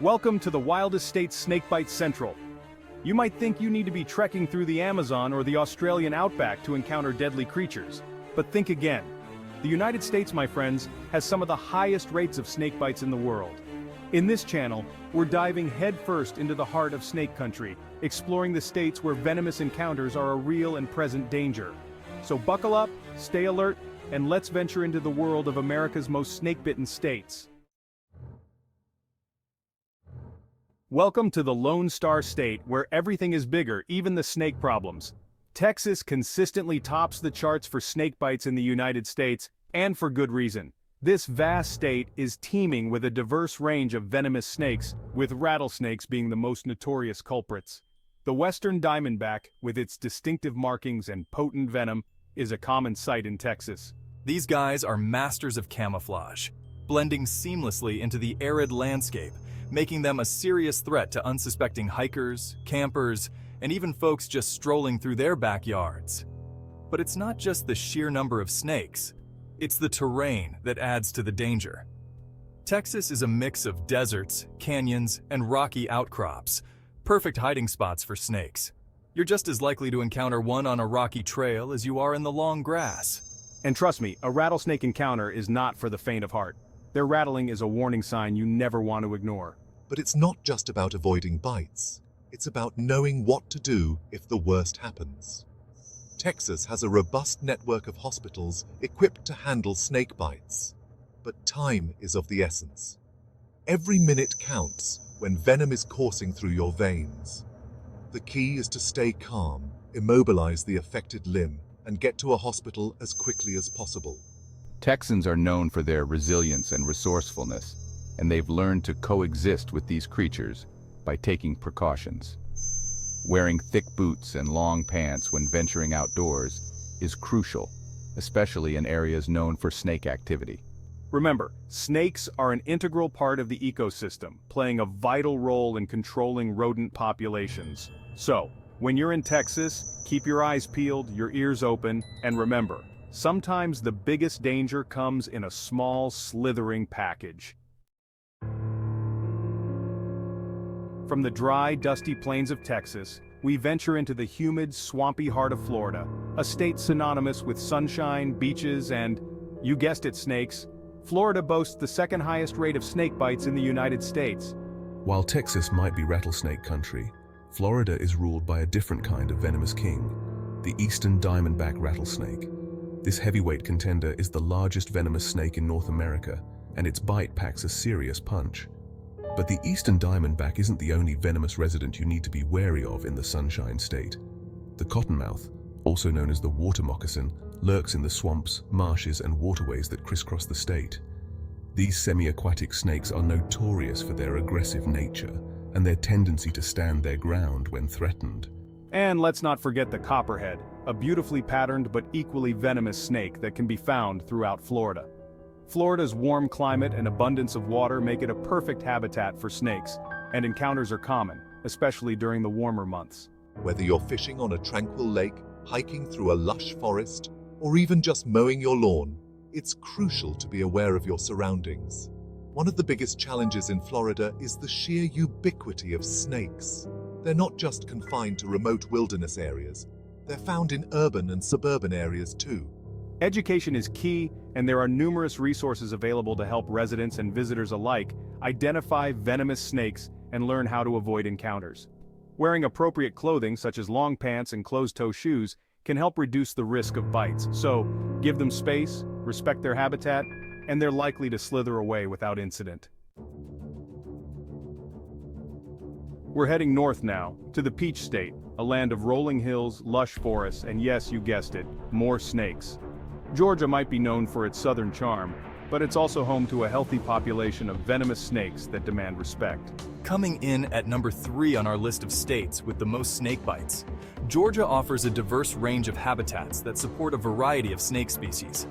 Welcome to the wildest state, Snakebite Central. You might think you need to be trekking through the Amazon or the Australian outback to encounter deadly creatures. But think again. The United States, my friends, has some of the highest rates of snake bites in the world. In this channel, we're diving headfirst into the heart of snake country, exploring the states where venomous encounters are a real and present danger. So buckle up, stay alert, and let's venture into the world of America's most snake-bitten states. Welcome to the Lone Star State, where everything is bigger, even the snake problems. Texas consistently tops the charts for snake bites in the United States, and for good reason. This vast state is teeming with a diverse range of venomous snakes, with rattlesnakes being the most notorious culprits. The western diamondback, with its distinctive markings and potent venom, is a common sight in Texas. These guys are masters of camouflage, blending seamlessly into the arid landscape, making them a serious threat to unsuspecting hikers, campers, and even folks just strolling through their backyards. But it's not just the sheer number of snakes, it's the terrain that adds to the danger. Texas is a mix of deserts, canyons, and rocky outcrops, perfect hiding spots for snakes. You're just as likely to encounter one on a rocky trail as you are in the long grass. And trust me, a rattlesnake encounter is not for the faint of heart. Their rattling is a warning sign you never want to ignore. But it's not just about avoiding bites. It's about knowing what to do if the worst happens. Texas has a robust network of hospitals equipped to handle snake bites. But time is of the essence. Every minute counts when venom is coursing through your veins. The key is to stay calm, immobilize the affected limb, and get to a hospital as quickly as possible. Texans are known for their resilience and resourcefulness, and they've learned to coexist with these creatures by taking precautions. Wearing thick boots and long pants when venturing outdoors is crucial, especially in areas known for snake activity. Remember, snakes are an integral part of the ecosystem, playing a vital role in controlling rodent populations. So, when you're in Texas, keep your eyes peeled, your ears open, and remember, sometimes the biggest danger comes in a small, slithering package. From the dry, dusty plains of Texas, we venture into the humid, swampy heart of Florida, a state synonymous with sunshine, beaches, and, you guessed it, snakes. Florida boasts the second highest rate of snake bites in the United States. While Texas might be rattlesnake country, Florida is ruled by a different kind of venomous king, the eastern diamondback rattlesnake. This heavyweight contender is the largest venomous snake in North America, and its bite packs a serious punch. But the eastern diamondback isn't the only venomous resident you need to be wary of in the Sunshine State. The cottonmouth, also known as the water moccasin, lurks in the swamps, marshes, and waterways that crisscross the state. These semi-aquatic snakes are notorious for their aggressive nature and their tendency to stand their ground when threatened. And let's not forget the copperhead, a beautifully patterned but equally venomous snake that can be found throughout Florida. Florida's warm climate and abundance of water make it a perfect habitat for snakes, and encounters are common, especially during the warmer months. Whether you're fishing on a tranquil lake, hiking through a lush forest, or even just mowing your lawn, it's crucial to be aware of your surroundings. One of the biggest challenges in Florida is the sheer ubiquity of snakes. They're not just confined to remote wilderness areas, they're found in urban and suburban areas too. Education is key, and there are numerous resources available to help residents and visitors alike identify venomous snakes and learn how to avoid encounters. Wearing appropriate clothing, such as long pants and closed-toe shoes, can help reduce the risk of bites. So, give them space, respect their habitat, and they're likely to slither away without incident. We're heading north now, to the Peach State, a land of rolling hills, lush forests, and yes, you guessed it, more snakes. Georgia might be known for its southern charm, but it's also home to a healthy population of venomous snakes that demand respect. Coming in at number 3 on our list of states with the most snake bites, Georgia offers a diverse range of habitats that support a variety of snake species.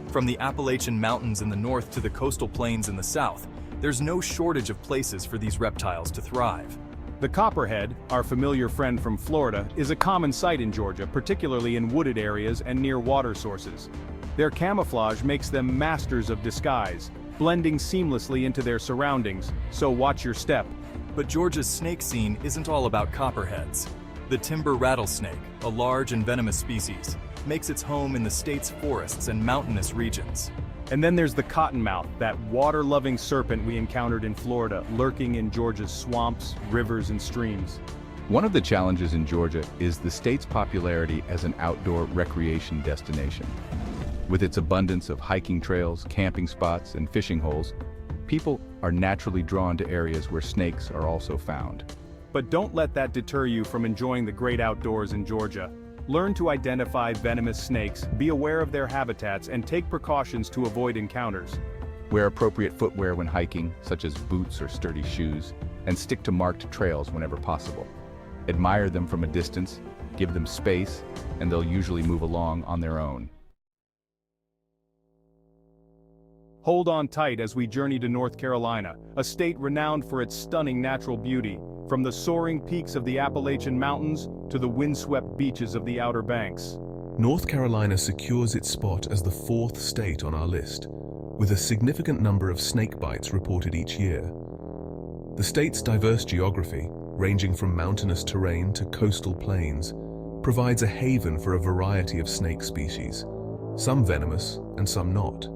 From the Appalachian Mountains in the north to the coastal plains in the south, there's no shortage of places for these reptiles to thrive. The copperhead, our familiar friend from Florida, is a common sight in Georgia, particularly in wooded areas and near water sources. Their camouflage makes them masters of disguise, blending seamlessly into their surroundings, so watch your step. But Georgia's snake scene isn't all about copperheads. The timber rattlesnake, a large and venomous species, makes its home in the state's forests and mountainous regions. And then there's the cottonmouth, that water-loving serpent we encountered in Florida, lurking in Georgia's swamps, rivers, and streams. One of the challenges in Georgia is the state's popularity as an outdoor recreation destination. With its abundance of hiking trails, camping spots, and fishing holes, people are naturally drawn to areas where snakes are also found. But don't let that deter you from enjoying the great outdoors in Georgia. Learn to identify venomous snakes, be aware of their habitats, and take precautions to avoid encounters. Wear appropriate footwear when hiking, such as boots or sturdy shoes, and stick to marked trails whenever possible. Admire them from a distance, give them space, and they'll usually move along on their own. Hold on tight as we journey to North Carolina, a state renowned for its stunning natural beauty, from the soaring peaks of the Appalachian Mountains to the windswept beaches of the Outer Banks. North Carolina secures its spot as the 4th state on our list, with a significant number of snake bites reported each year. The state's diverse geography, ranging from mountainous terrain to coastal plains, provides a haven for a variety of snake species, some venomous and some not.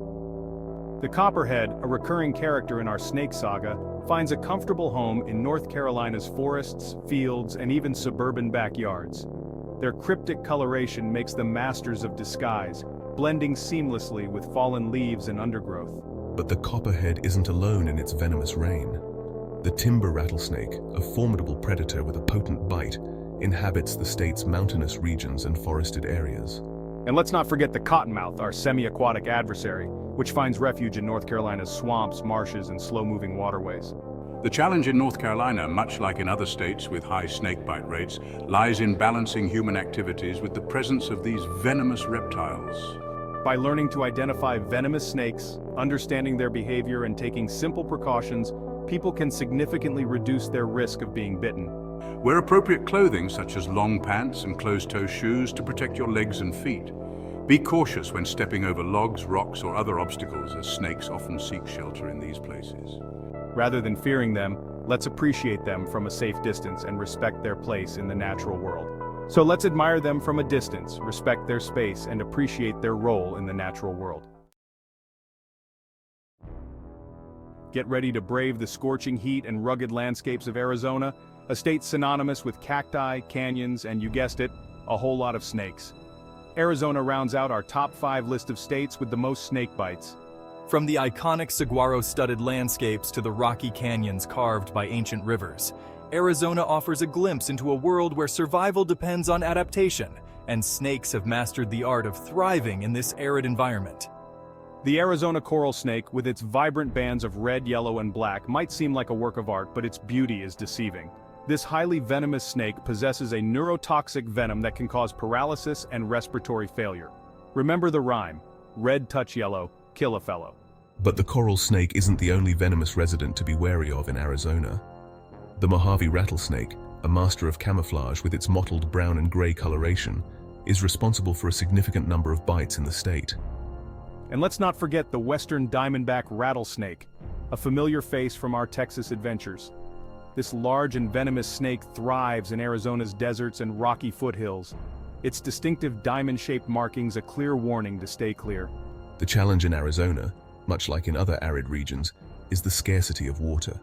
The copperhead, a recurring character in our snake saga, finds a comfortable home in North Carolina's forests, fields, and even suburban backyards. Their cryptic coloration makes them masters of disguise, blending seamlessly with fallen leaves and undergrowth. But the copperhead isn't alone in its venomous reign. The timber rattlesnake, a formidable predator with a potent bite, inhabits the state's mountainous regions and forested areas. And let's not forget the cottonmouth, our semi-aquatic adversary, which finds refuge in North Carolina's swamps, marshes, and slow-moving waterways. The challenge in North Carolina, much like in other states with high snakebite rates, lies in balancing human activities with the presence of these venomous reptiles. By learning to identify venomous snakes, understanding their behavior, and taking simple precautions, people can significantly reduce their risk of being bitten. Wear appropriate clothing such as long pants and closed-toe shoes to protect your legs and feet. Be cautious when stepping over logs, rocks, or other obstacles, as snakes often seek shelter in these places. Rather than fearing them, let's appreciate them from a safe distance and respect their place in the natural world. So let's admire them from a distance, respect their space, and appreciate their role in the natural world. Get ready to brave the scorching heat and rugged landscapes of Arizona, a state synonymous with cacti, canyons, and you guessed it, a whole lot of snakes. Arizona rounds out our top 5 list of states with the most snake bites. From the iconic saguaro-studded landscapes to the rocky canyons carved by ancient rivers, Arizona offers a glimpse into a world where survival depends on adaptation, and snakes have mastered the art of thriving in this arid environment. The Arizona coral snake, with its vibrant bands of red, yellow, and black, might seem like a work of art, but its beauty is deceiving. This highly venomous snake possesses a neurotoxic venom that can cause paralysis and respiratory failure. Remember the rhyme, red touch yellow, kill a fellow. But the coral snake isn't the only venomous resident to be wary of in Arizona. The Mojave rattlesnake, a master of camouflage with its mottled brown and gray coloration, is responsible for a significant number of bites in the state. And let's not forget the western diamondback rattlesnake, a familiar face from our Texas adventures. This large and venomous snake thrives in Arizona's deserts and rocky foothills, its distinctive diamond-shaped markings a clear warning to stay clear. The challenge in Arizona, much like in other arid regions, is the scarcity of water.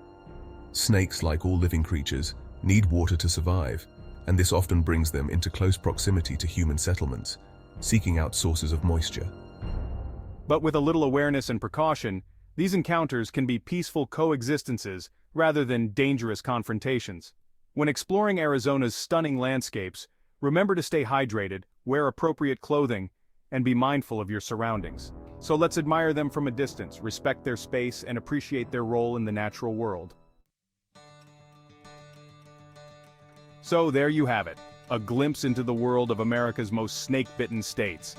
Snakes, like all living creatures, need water to survive, and this often brings them into close proximity to human settlements, seeking out sources of moisture. But with a little awareness and precaution, these encounters can be peaceful coexistences rather than dangerous confrontations. When exploring Arizona's stunning landscapes, remember to stay hydrated, wear appropriate clothing, and be mindful of your surroundings. So let's admire them from a distance, respect their space, and appreciate their role in the natural world. So there you have it, a glimpse into the world of America's most snake-bitten states.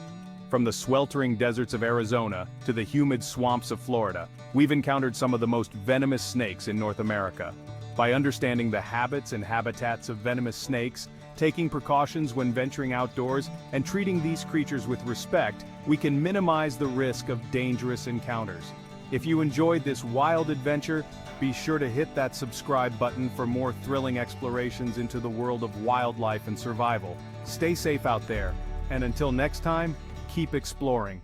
From the sweltering deserts of Arizona to the humid swamps of Florida, we've encountered some of the most venomous snakes in North America. By understanding the habits and habitats of venomous snakes, taking precautions when venturing outdoors, and treating these creatures with respect, we can minimize the risk of dangerous encounters. If you enjoyed this wild adventure, be sure to hit that subscribe button for more thrilling explorations into the world of wildlife and survival. Stay safe out there, and until next time, keep exploring.